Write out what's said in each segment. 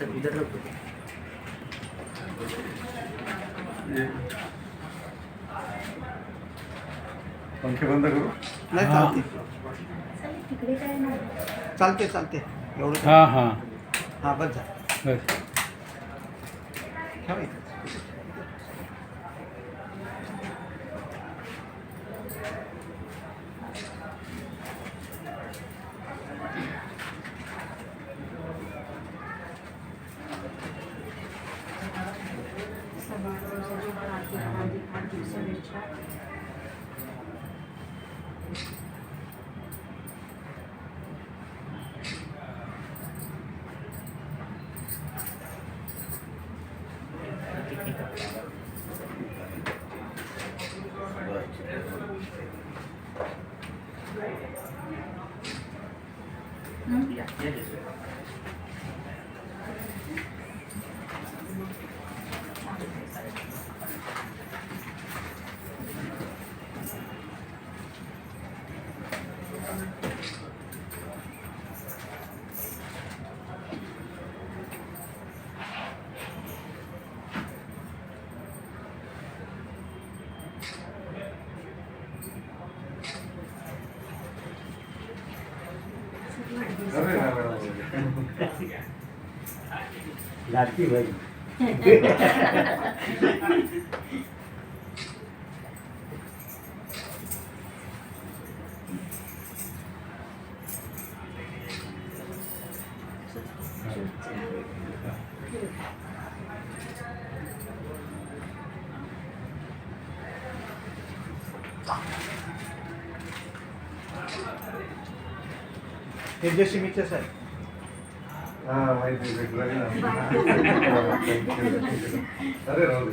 इधर रखो। पंखे बंद करू? नाही चालते तिकडे काय नाही. चालते चालते एवढं हां हां हां बस झालं बस ठेवा इथं. हार्दिक शुभेच्छा. अरे ना मॅडम. लाडकी भाई. हे जशी मिचेस आहे हा माहिती भेटलं की नाही. अरे राहू दे.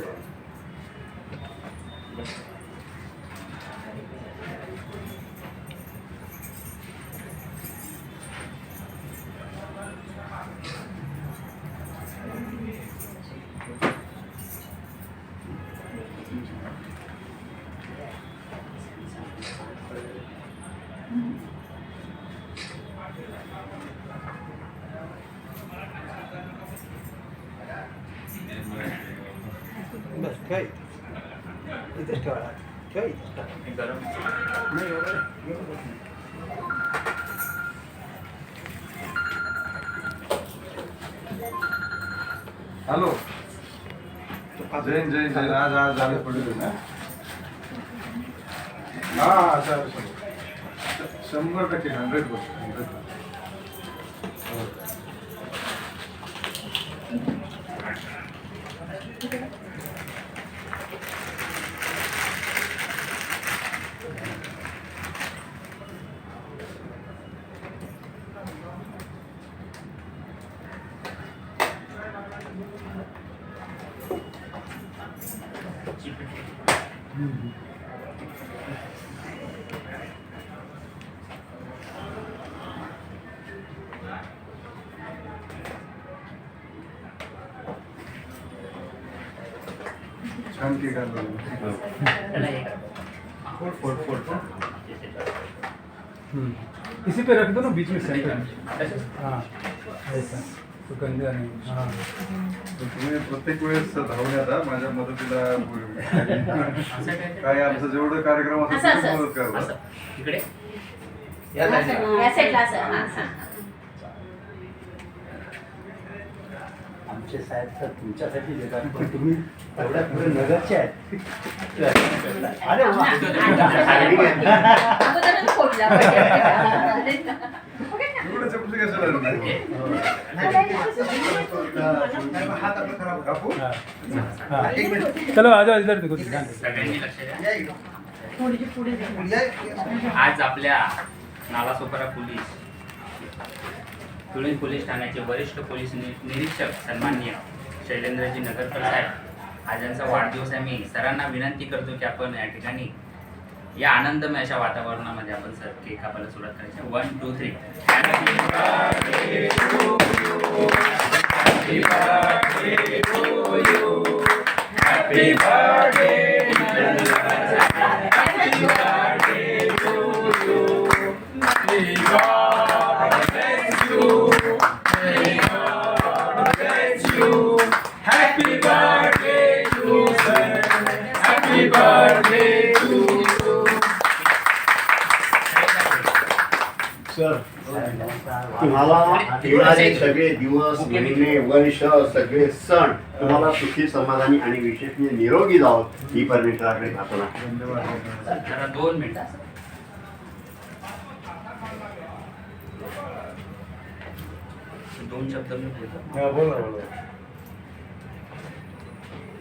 बस ठेवा इथं. इथंच ठेवा ठेवा इथंच टाका. नाही एवढं एवढं बस नाही. हॅलो जैन जैन जैन आज आज आले पडले ना. हा सर 100% 100%. छान केक आणला. फोड फोड फोड. इसी पे रख दो ना बीच में सेंटर में. हाँ ऐसा तो गंदे नहीं. हाँ तुम्ही प्रत्येक वेळेस धावून येता माझ्या मदतीला. काय आमचं जेवढं कार्यक्रम असेल तेवढं मदत करा. इकडे या साईडला असं. आमचे साहेब तर तुमच्यासाठी देतात पण तुम्ही एवढ्या पुढे नगरचे आहेत. अरे वा. अगोदरच फोडला. एवढं चमचे कशाला लागले? हात आपला खराब कापू. हाँ चलो आ जाओ इधर देखो. सगळ्यांनी लक्ष द्या. थोडीशी पुढे दे. आज आपल्या नालासोपारा पोलीस तुळी पोलीस ठाण्याचे वरिष्ठ पोलीस निरीक्षक सन्माननीय शैलेंद्रजी नगरकर साहेब आज यांचा वाढदिवस आहे. मी सरांना विनंती करतो की आपण या ठिकाणी या आनंदमय अशा वातावरणामध्ये आपण सर केक कापायला सुरुवात करायची. 1 2 3. Happy birthday to you. May God bless you. May God bless तुम्हाला येणारे सगळे दिवस, महिने, वर्ष, सगळे सण तुम्हाला सुखी, समाधानी आणि विशेष निरोगी जावं ही परमेश्वराकडे प्रार्थना. धन्यवाद. जरा 2 मिनिटं. दोन शब्द मी बोलतो. हा, बोला.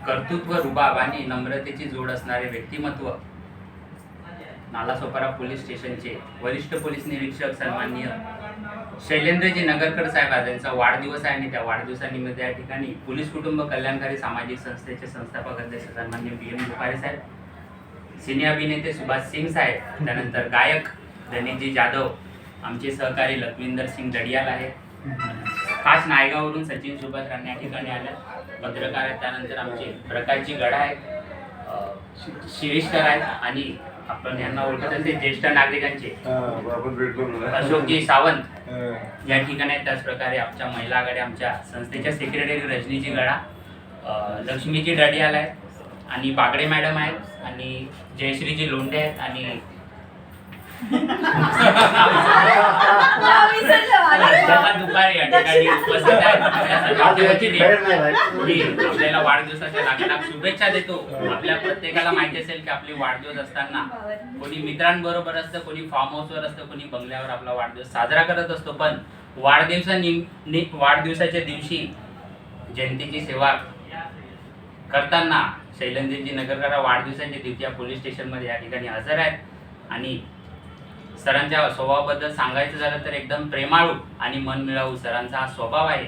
कर्तृत्व, रुबाब आणि नम्रतेची जोड असणारे व्यक्तिमत्व नालासोपारा पोलीस स्टेशनचे वरिष्ठ पोलीस निरीक्षक सन्माननीय शैलेंद्रजी नगरकर साहेब आज यांचा वाढदिवस आहे आणि त्या वाढदिवसानिमित्त या ठिकाणी पोलीस कुटुंब कल्याणकारी सामाजिक संस्थेचे संस्थापक अध्यक्ष सन्माननीय BM दुपारे साहेब, सिने अभिनेते सुभाष सिंग साहेब, त्यानंतर गायक रणजित जाधव, आमचे सहकारी लखविंदर सिंग दडियाल आहेत, खास नायगावरून सचिन सुभद्रांनी या ठिकाणी आल्या, पत्रकार आहेत, त्यानंतर आमचे प्रकाशजी गडा आहेत, शिरीषकर आहेत आणि आपण यांना ओळखत असेल ज्येष्ठ नागरिकांचे हा, आपण भेटलो ना. अशोकजी सावंत हा. या ठिकाणी आहेत. त्याचप्रकारे आमच्या महिला आघाडी आमच्या संस्थेच्या सेक्रेटरी रजनीजी गडा, लक्ष्मीजी डडियाल आहेत आणि बागडे मॅडम आहेत आणि जयश्रीजी लोंढे आहेत आणि जगात दुपारी या ठिकाणी उपस्थित आहेत. आपल्या सगळ्यांच्या वतीने मी आपल्याला वाढदिवसाच्या लाख शुभेच्छा देतो. आपल्या प्रत्येकाला माहिती असेल की आपले वाढदिवस असताना कोणी मित्रांबरोबर असतं, कोणी फार्म हाऊसवर असतं, कोणी बंगल्यावर आपला वाढदिवस साजरा करत असतो. पण वाढदिवसाच्या दिवशी जनतेची सेवा करताना शैलेंद्रजी नगरकर वाढदिवसाच्या दिवशी या पोलीस स्टेशनमध्ये या ठिकाणी हजर आहेत आणि सरांच्या स्वभावाबद्दल सांगायचं झालं तर एकदम प्रेमाळू आणि मनमिळावू सरांचा हा स्वभाव आहे.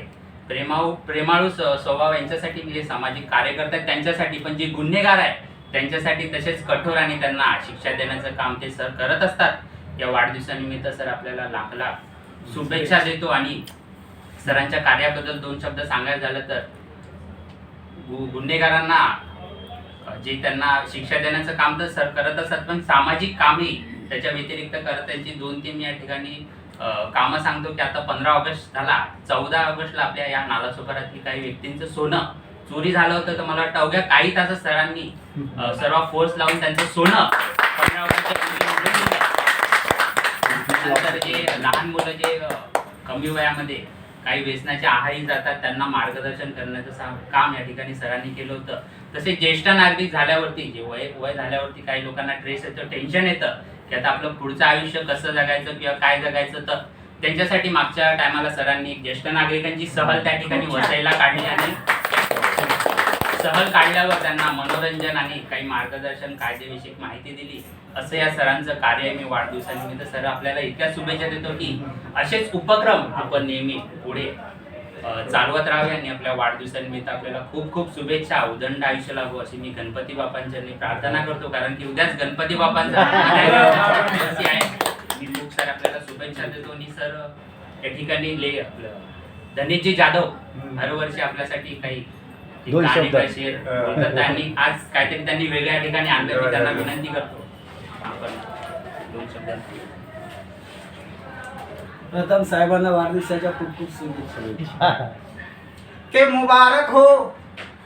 प्रेमाळू स्वभाव यांच्यासाठी म्हणजे सामाजिक कार्यकर्ते आहेत त्यांच्यासाठी, पण जे गुन्हेगार आहे त्यांच्यासाठी तसेच कठोर आणि त्यांना शिक्षा देण्याचं काम ते सर करत असतात. या वाढदिवसानिमित्त सर आपल्याला लाख शुभेच्छा देतो आणि सरांच्या कार्याबद्दल 2 शब्द सांगायचं झालं तर गुन्हेगारांना जे त्यांना शिक्षा देण्याचं काम तर सर करत असतात, पण सामाजिक कामही त्याच्या व्यतिरिक्त करत त्यांची 2-3 या ठिकाणी कामं सांगतो की आता 15 ऑगस्ट झाला, 14 ऑगस्टला आपल्या या नालासोपाऱ्यातील काही व्यक्तींचं सोनं चोरी झालं होतं. तर मला वाटतं अवघ्या काही तासात सरांनी सर्व फोर्स लावून त्यांचं सोनं 15 ऑगस्टच्या दिवशी नंतर जे लहान मुलं जे कमी वयामध्ये काही व्यसनाच्या आहारी जातात त्यांना मार्गदर्शन करण्याचं काम या ठिकाणी सरांनी केलं होतं. तसे ज्येष्ठ नागरिक झाल्यावरती जे वय झाल्यावरती काही लोकांना स्ट्रेस येतं, टेन्शन येतं की आता आपलं पुढचं आयुष्य कसं जगायचं किंवा काय जगायचं, तर त्यांच्यासाठी मागच्या टायमाला सरांनी एक ज्येष्ठ नागरिकांची सहल त्या ठिकाणी वसईला काढली आणि सहल काढल्यावर त्यांना मनोरंजन आणि काही मार्गदर्शन कायदेविषयक माहिती दिली. असं या सरांचं कार्य आहे. मी वाढदिवसानिमित्त सर आपल्याला इतक्या शुभेच्छा देतो की असेच उपक्रम आपण नेहमी पुढे चालवत राहावे आणि आपल्या वाढदिवसानिमित्त आपल्याला खूप खूप शुभेच्छा, उदंड आयुष्य लाभो अशी मी गणपती बाप्पांच्या प्रार्थना करतो, कारण की उद्याच गणपती बाप्पांचा आहे. मी खूप सारे आपल्याला शुभेच्छा देतो आणि सर या ठिकाणी रणजित जाधव हरवर्षी आपल्यासाठी काही शेअर बोलतात आणि आज काहीतरी त्यांनी वेगळ्या ठिकाणी आणलं. मी त्यांना विनंती करतो आपण 2 शब्दांत. प्रथम साहेबांना वाढदिवसाच्या खूप खूप शुभेच्छा. के मुबारक हो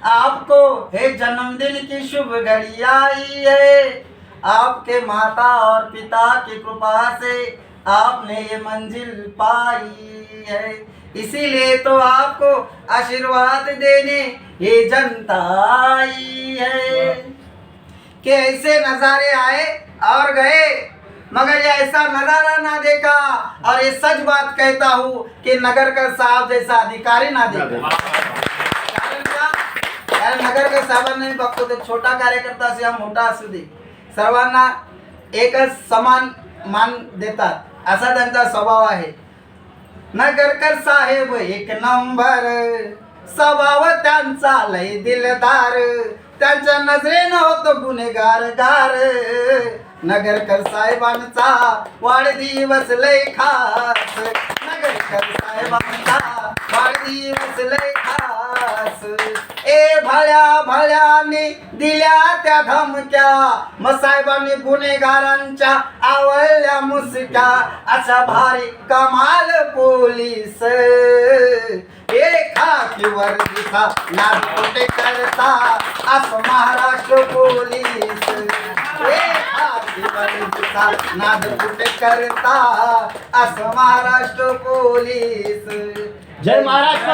आपको, हे जन्मदिन की शुभ घड़ी आई है. आपके माता और पिता की कृपा से आपने ये मंजिल पाई है, इसीलिए तो आपको आशीर्वाद देने ये जनता आई है. कि ऐसे नज़ारे आए और गए मगर ये ऐसा नज़ारा ना देखा, और ये सच बात कहता हूँ कि नगरकर साहब जैसा अधिकारी ना देखा. कारण का, कारण नगरकर साहेबांना मी बघतो ते छोटा कार्यकर्ता असू या मोठा असू दे, सर्वांना एकच समान मान देतात, असा त्यांचा स्वभाव आहे. नगरकर साहेब एक नंबर, स्वभाव त्यांचा लय दिलदार, त्यांच्या नजरेनं होतो गुन्हेगार गार. नगरकर साहेबांचा वाढदिवस लय खास, नगरकर साहेबांचा वाढदिवस लय खास. ए भल्या भल्याने दिल्या त्या धमक्या, मग साहेबांनी गुन्हेगारांच्या आवडल्या मुसक्या, अशा भारी कमाल पोलीस. खाकीवर दिसा नागोटे करता असं महाराष्ट्र पोलीस. दिवाळीचा नाद कुठे करता असं महाराष्ट्र पोलीस. जय महाराष्ट्र.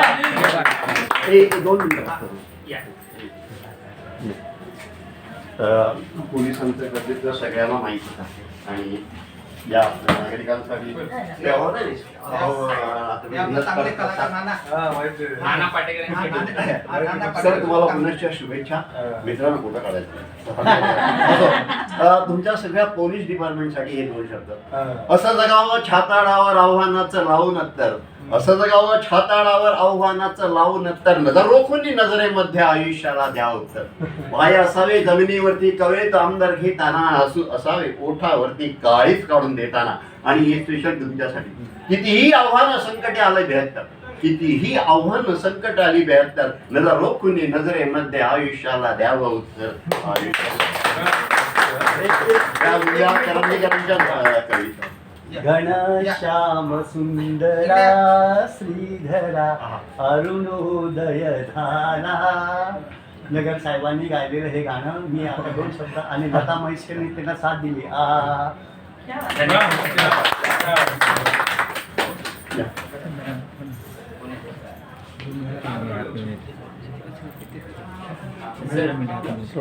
एक 2 मिनिटं फक्त. या. पोलिसांचं कर्तव्य सगळ्यांना माहिती आहे आणि या नागरिकांसाठी नाना पाटेकर यांची सर तुम्हाला पुनश्च शुभेच्छा. मित्रांनो फोटो काढायचा. तुमच्या सगळ्या पोलीस डिपार्टमेंटसाठी हे 2 शब्द. असं जगावं छाताडावर आव्हानाचं लावून नंतर, असं जगावं छाताडावर आव्हानाचं लावून नंतर, नजर रोखून नजरेमध्ये आयुष्याला द्या उत्तर. पाय असावे जमिनीवरती कवेत आमदार घेताना, असावे ओठावरती काळीच काढून देताना. आणि हे स्पेशल तुमच्यासाठी. कितीही आव्हान संकटे आले 72, कितीही आव्हान संकट आली 72, नजर रोखून नजरेमध्ये आयुष्याला द्यावं उत्तर. कविता घनश्याम सुंदरा श्रीधरा अरुणोदय झाला. नगर साहेबांनी गायलेलं हे गाणं मी आता 2 शब्द आणि लता मंगेशकरनी त्यांना साथ दिली.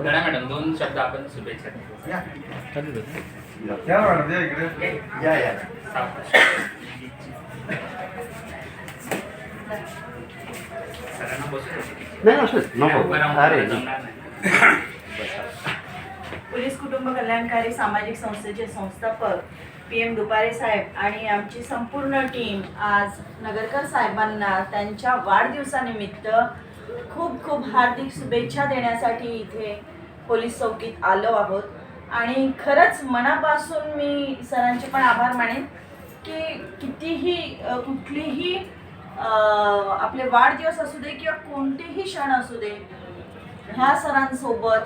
मॅडम 2 शब्द आपण शुभेच्छा या मॅडम, या इकडे. या सरांना बसतो. नाही असंच नको. अरे पोलीस कुटुंब कल्याणकारी सामाजिक संस्थेचे संस्थापक PM दुपारे साहेब आणि आमची संपूर्ण टीम आज नगरकर साहेबांना त्यांच्या वाढदिवसानिमित्त खूप खूप हार्दिक शुभेच्छा देण्यासाठी इथे पोलीस चौकीत आलो आहोत. आणि खरंच मनापासून मी सरांचे पण आभार मानेन की कितीही कुठलीही आपले वाढदिवस असू दे किंवा कोणतेही क्षण असू दे, ह्या सरांसोबत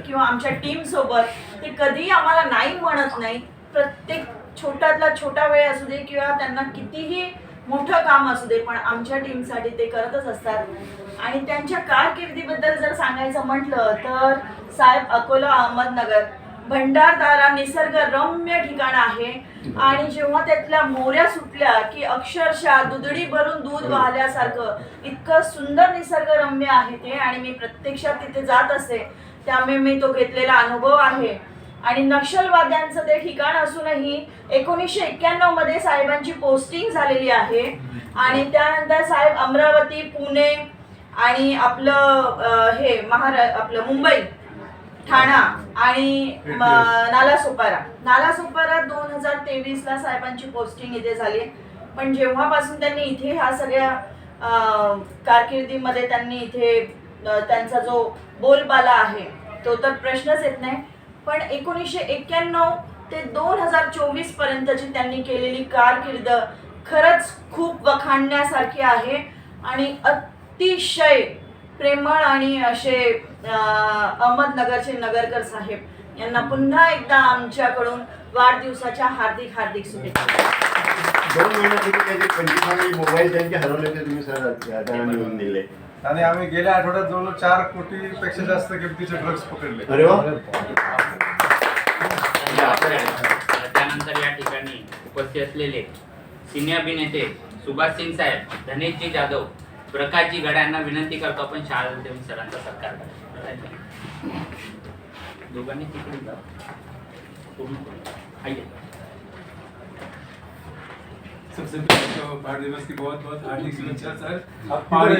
किंवा आमच्या टीमसोबत ते कधीही आम्हाला नाही म्हणत नाही. प्रत्येक छोट्यातला छोटा वेळ असू दे किंवा त्यांना कितीही मोठं काम असू दे, पण आमच्या टीमसाठी ते करतच असतात. आणि त्यांच्या कारकिर्दीबद्दल जर सांगायचं म्हटलं तर साहेब अकोला अहमदनगर भंडारदारा निसर्गरम्य ठिकाण आहे. आणि जेव्हा त्यातल्या मोऱ्या सुटल्या की अक्षरशः दुधडी भरून दूध वाहल्यासारखं इतकं सुंदर निसर्गरम्य आहे ते. आणि मी प्रत्यक्षात तिथे जात असते, त्यामुळे मी तो घेतलेला अनुभव आहे. आणि नक्षलवाद्यांचं ते ठिकाण असूनही 1991 मध्ये साहेबांची पोस्टिंग झालेली आहे. आणि त्यानंतर साहेब अमरावती, पुणे आणि आपलं आपलं मुंबई, ठाणा आणि नालासोपारा 2023ला साहेबांची पोस्टिंग इथे झाली. पण जेव्हापासून त्यांनी इथे ह्या सगळ्या कारकिर्दीमध्ये त्यांनी इथे त्यांचा जो बोलबाला आहे तो तर प्रश्नच येत नाही. पण 1991 ते 2024 पर्यंतची त्यांनी केलेली कारकीर्द खरंच खूप वखाणण्यासारखी आहे. आणि अतिशय प्रेमळ आणि असे अहमदनगरचे नगरकर साहेब यांना पुन्हा एकदा आमच्याकडून वाढदिवसाच्या हार्दिक हार्दिक शुभेच्छा. 2 महिन्यापूर्वी त्याचे 25 मोबाईल त्यांचे हरवले ते तुम्ही सर त्यांना मिळवून दिले. आणि आम्ही गेल्या आठवड्यात जवळजवळ 4 कोटीपेक्षा जास्त किमतीचे ड्रग्ज पकडले. अरे वा. त्यानंतर या ठिकाणी उपस्थित असलेले सिनियर अभिनेते सुभाष सिंग साहेब, धनेशजी जाधव, प्रकाशजी गडा यांना विनंती करतो आपण शाळा देऊन सरांचा सत्कार करा. दोघांनी तिकडे जा. सबसे पहले तो भारत दिवस की बहुत बहुत हार्दिक शुभेच्छा सर. और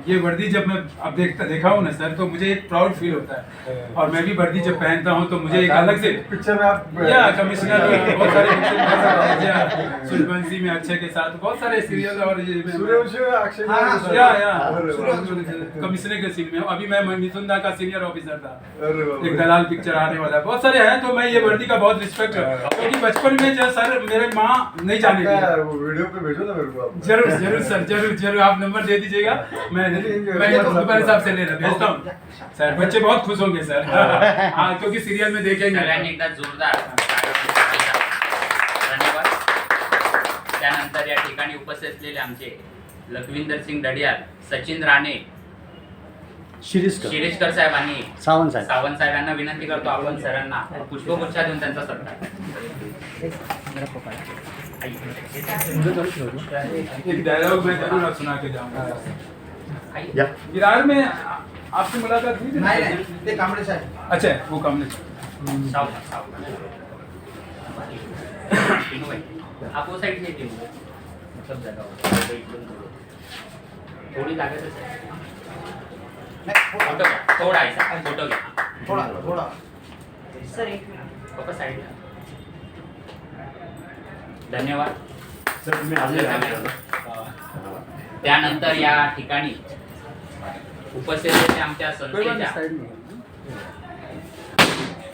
ये वर्दी जब मैं अब देखा हूँ ना सर, तो मुझे एक प्राउड फील होता है. और मैं भी वर्दी जब पहनता हूँ तो मुझे एक अलग से पिक्चर में आप या कमिश्नर बहुत सारे सूर्यवंशी में अक्षय के साथ बहुत सारे सीरियल और सूर्यवंशी में अक्षय कमिश्नर के सीन में अभी मैं मिथुन दा का सीनियर ऑफिसर था. अरे बाप रे. एक दलाल पिक्चर आने वाला है. बहुत सारे हैं. तो मैं ये वर्दी का बहुत रिस्पेक्ट है क्योंकि बचपन में जो सर मेरे माँ नहीं जाने दिया. वो वीडियो पे भेजो ना मेरे को आप. जरूर जरूर सर, जरूर आप नंबर दे दीजिएगा. मैं ये तो दुपारे साहब से लेना भेजता हूँ सर. बच्चे बहुत खुश होंगे सर. हाँ, क्योंकि सीरियल में देखेंगे. सगळ्यांनी एकदा जोरदार धन्यवाद. त्यानंतर या ठिकाणी उपस्थित असलेले आमचे लखविंदर सिंग डडियाल, सचिन राणे, शिरीषकर साहेबांनी सावंत साहेब सावंत साहेबांना विनंती करतो आपण सरांना पुष्पगुच्छ देऊन त्यांचा सत्कार. एक डायलॉग मैं जरूर सुना के जाऊंगा. या. विरार में आपकी मुलाकात हुई थी ना? ते कांबळे साहेब. अच्छा वो कामने. सावंत. आप वो साइड से थे मतलब जगह थोड़ी लागतच आहे. फोटो घ्या, थोडा आहे फोटो घ्या. थोडा सर एक मिनिट. पप्पा साईडला. धन्यवाद. सर तुम्ही आले त्यानंतर या ठिकाणी उपस्थित असलेल्या आमच्या संस्थेच्या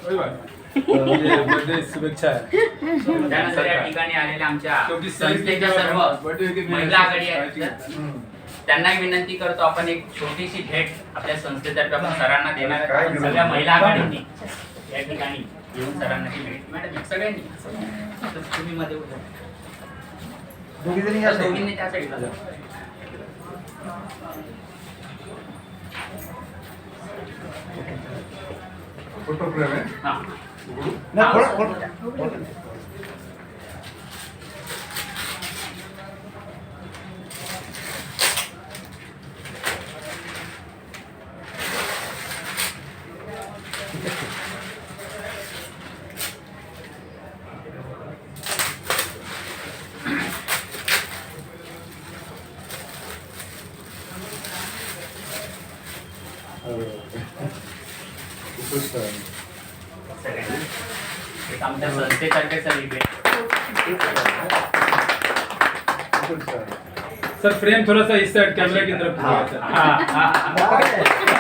कोई बात नहीं. ये बर्थडे शुभेच्छा है. त्यानंतर या ठिकाणी आलेल्या आमच्या क्योंकि संस्थेच्या सर्व बर्थडे के दिन महिला आघाडी आहेत. त्यांनाही विनंती करतो आपण एक छोटीशी भेट आपल्या संस्थेतर्फे आपण सरांना देणार आहोत. आपण सगळ्या महिला आघाडींनी या ठिकाणी येऊन सरांना ती भेट. मॅडम सगळ्यांनी तर तुम्ही मध्ये उभे राहा. दोघीजणी तर दोघींनी त्या साईडला जा. फोटो फ्रेम आहे. हा. सगळ्यांनी एक आमच्या संस्थेतर्फे सर ही भेट. सर फ्रेम थोड़ा सा इस साइड कैमरा की तरफ हा, हा, हा.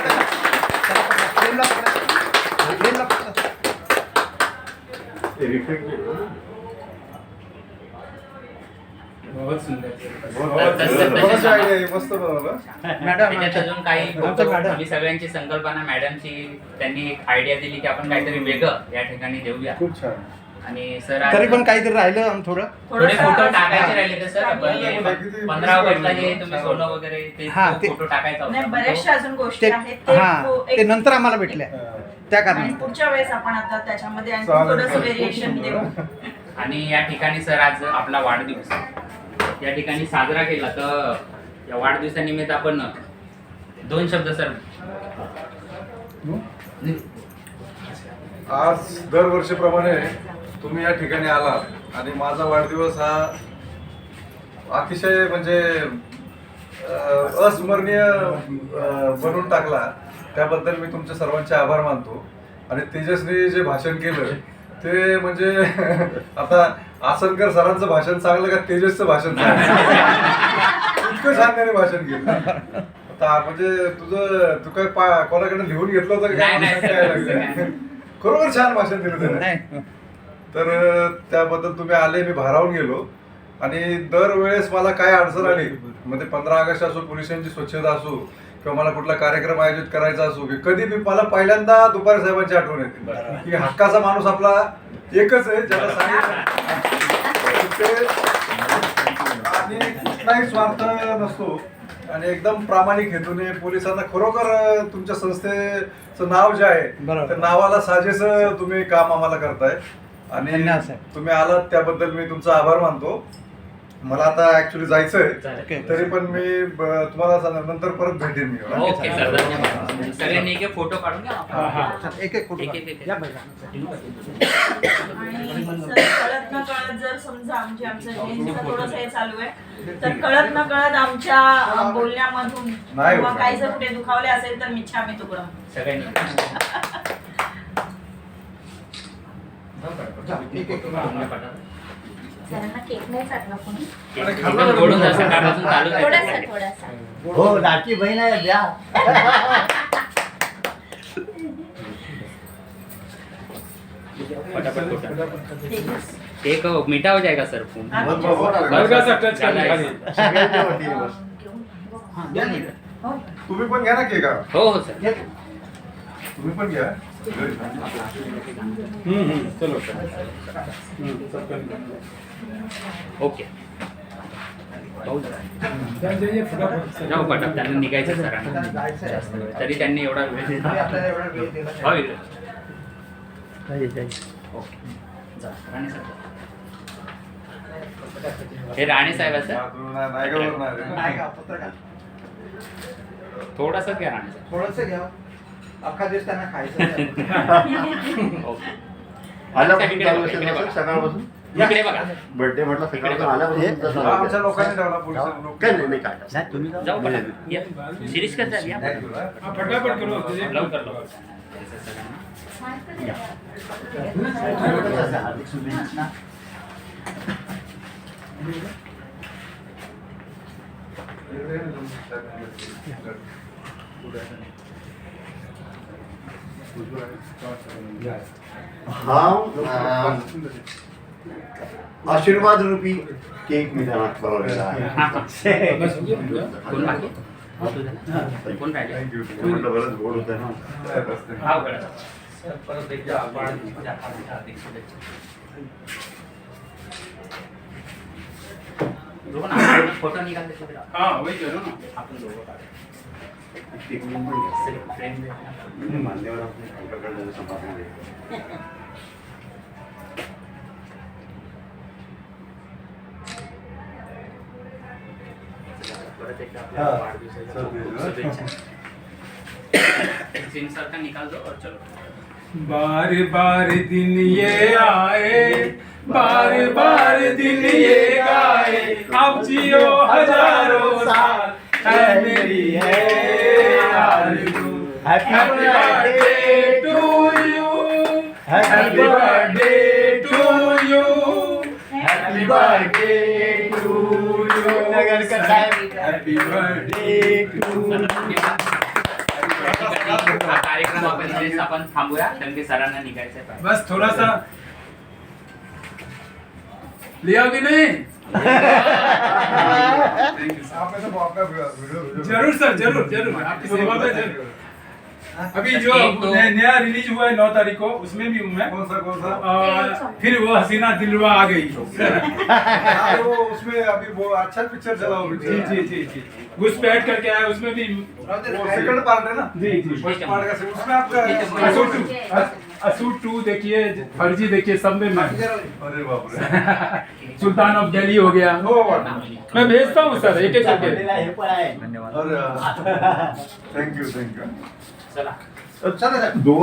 बहुत सुंदर. मस्त idea आहे, मस्त बनवलं. त्याच्यात अजून काही आमच्या मॅडम. आम्ही सगळ्यांची संकल्पना मॅडमची त्यांनी एक आयडिया दिली की आपण काहीतरी वेगळं या ठिकाणी देऊया. खूप छान. आणि सर आज तरी पण काहीतरी राहिलं थोडं. थोडे फोटो थोडंसं- टाकायचे राहिले तर सर आपण हे किती- 15 ऑगस्टला जे तुम्ही सोनं वगैरे ते हा, ते- फोटो टाकायचा नाही होता. बऱ्याचशा अजून गोष्टी ते आहेत ते ते नंतर आम्हाला भेटल्या त्या आणि कारणाने. पुढच्या वेळेस आपण आता त्याच्यामध्ये आणखी चालेल. थोडंसं व्हेरिएशन देऊ. आणि या ठिकाणी सर आज आपला वाढदिवस या ठिकाणी साजरा केला तर या वाढदिवसानिमित्त आपण 2 शब्द सर. आज दरवर्षीप्रमाणे तुम्ही या ठिकाणी आलात आणि माझा वाढदिवस हा अतिशय म्हणजे अस्मरणीय बनवून टाकला. त्याबद्दल मी तुमच्या सर्वांचे आभार मानतो. आणि तेजसने जे भाषण केलं ते म्हणजे आता आसनकर सरांचं भाषण चांगलं का तेजसचं भाषण चांगलं इतकं छान त्याने भाषण केलं. आता म्हणजे तू काय कोणाकडे लिहून घेतलं होतं का नाही, नाही, काय लागलं? खरोखर छान भाषण दिलं त्याने. नाही. तर त्याबद्दल तुम्ही आले, मी भारावून गेलो. आणि दरवेळेस मला काय अडचण आली म्हणजे 15 ऑगस्ट असो, पोलिसांची स्वच्छता असो किंवा मला कुठला कार्यक्रम आयोजित करायचा असो की कधी मी मला पहिल्यांदा दुपारी साहेबांची आठवण येते की हक्काचा माणूस आपला एकच आहे ज्याला सांगितलं आणि कुठलाही स्वार्थ नसतो आणि एकदम प्रामाणिक हेतूने पोलिसांना खरोखर तुमच्या संस्थेचं नाव जे आहे बरोबर. त्या नावाला साजेस तुम्ही काम आम्हाला करताय. आणि धन्यवाद साहेब. तुम्ही आलात त्याबद्दल मी तुमचा आभार मानतो. मला आता ऍक्च्युली जायचंय ओके. तरी पण मी तुम्हाला नंतर परत भेटेन मी. ओके सर धन्यवाद. सगळ्यांनी एक फोटो काढून घ्या आपण. एक एक फोटो एक- एक- या बघा. आणि सर, कळत न कळत जर समजा आमचं जेंट्सचं थोडंसं हे चालू आहे तर कळत न कळत आमच्या बोलण्यामधून नाही किंवा होत. काही जर कुठे दुखावले असेल तर मिच्छामी तुकडं. सगळ्यांनी एक एक सरांना केक नाही चालला कोणी. एकदम गोडून असं सकाळपासून चालू आहे. थोडासा थोडासा. हो लाडकी बहीण आहे द्या. फटाफट फोटो. एक मीठा हो जाएगा सर फोन. हल्का सा टच करने खाली. सगळ्यांच्या वतीने बस. हा, द्या ना इकडे. तुम्ही पण घ्या ना केक हा. हो हो सर. द्या. तुम्ही पण घ्या. चलो. ओके. जाइए फटाफट सर. जाऊ पटक त्यांना निघायचं सरांना जास्त वेळ. तरी त्यांनी एवढा वेळ दिला. होय. ओके. जा, राणे साहेब. हे राणे साहेब आहे सर. नाही का बोलणार आहे? नाही का पत्रकार थोडंसं घ्या राणे साहेब. थोडंसं घ्या अख्खा दिवस त्यांना खायचं ओके. आल्यापासून चालू असेल ना सर, सकाळपासून इकडे बघा. बर्थडे म्हटलं सकाळपासून आल्यापासून चालू हा, आमच्या आहे. लोकांनी ठेवला पोलिस लोक. काय नाही काय जाऊ पटक. या. शिरीष कसं आहे? या. हाँ, फटाफट करो. लवकर लवकर. या. हार्दिक शुभेच्छा हा आशीर्वाद रूपी केक मी त्यांना बनवलेला आहे. बस हो गया. कोण बाकी? कोण राहिले? ते म्हटलं बरंच गोड होतं ना. हा बरं. दोघं आपण फोटो निघाले तिकडे. हाँ वही करो ना. आपण दोघं काढू. केक मी पण घ्या. सिर्फ फ्रेम दे. म्हणजे मान्यवर आपले आमच्याकडे समाजमध्ये परत एकदा आपल्या वाढदिवसाच्या खूप खूप शुभेच्छा. सीन सर का निकाल दो और चलो. बार बार दिन ये आए, बार बार दिन ये गाए, आप जियो हजारों साल, है मेरी है आरज़ू. Happy birthday to you, happy birthday to you, happy birthday to you, Nagarkar Saheb, happy birthday to you. हा कार्यक्रम आपण थांबूया कारण की सरांना निघायचं आहे. बस थोड़ा सा लिया कि नहीं? आप ऐसा आपका वीडियो जरूर सर, जरूर जरूर आपकी सेवा में जरूर. अभी जो एक तो- नया रिलीज हुआ है 9 तारीख को, उसमें भी हूँ मैं. कौन सा और फिर वो हसीना दिलरुबा आ गई. हाँ, वो उसमें अभी वो अच्छा पिक्चर चला वो जी जी जी जी घुसपैठ करके आया, उसमें भी. वो सेकंड पार्ट है ना. जी जी. फर्स्ट पार्ट का उसमें आपका असूट 2 देखिए, फर्जी देखिए, सब में मैं. अरे बाप रे. सुल्तान ऑफ दिल्ली हो गया. हो मैं भेजता हूँ सर एक एक करके. हे पण आहे अरे थँक्यू चला. चला साहेब. दोन